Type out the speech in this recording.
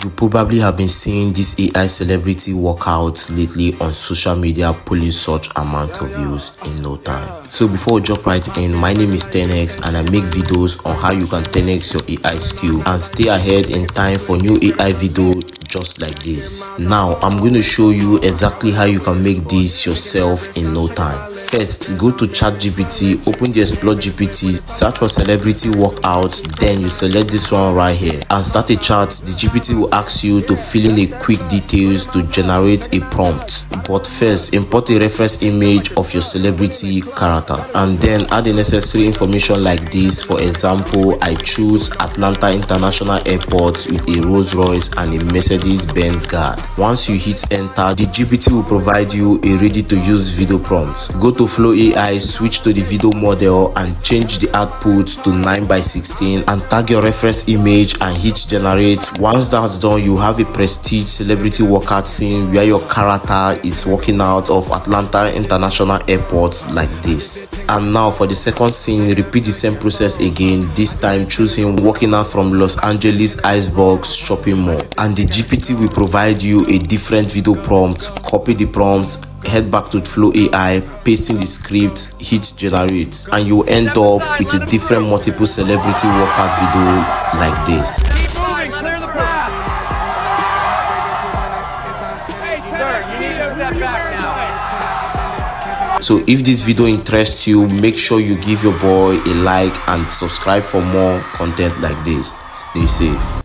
You probably have been seeing this AI celebrity workouts lately on social media, pulling such amount of views in no time. So before we jump right in, my name is 10x and I make videos on how you can 10x your AI skill and stay ahead in time for new AI video just like this. Now I'm going to show you exactly how you can make this yourself in no time. First, go to ChatGPT, open the Explore GPT, search for celebrity workout, then you select this one right here and start a chat. The GPT will ask you to fill in a quick details to generate a prompt. But first, import a reference image of your celebrity character and then add the necessary information like this. For example, I choose Atlanta International Airport with a Rolls Royce and a Mercedes-Benz guard. Once you hit enter, the GPT will provide you a ready to use video prompt. Go to Flow AI, switch to the video model and change the output to 9:16 and tag your reference image and hit generate. Once that's done, you have a prestige celebrity workout scene where your character is walking out of Atlanta International Airport like this. And now for the second scene, repeat the same process again. This time choose him walking out from Los Angeles Icebox shopping mall and the GPT will provide you a different video prompt. Copy the prompt, head back to Flow AI, pasting the script, hit generate, and you end up with a different multiple celebrity workout video like this. Clear the path. Hey, sir, you need to step back now. So if this video interests you, make sure you give your boy a like and subscribe for more content like this. Stay safe.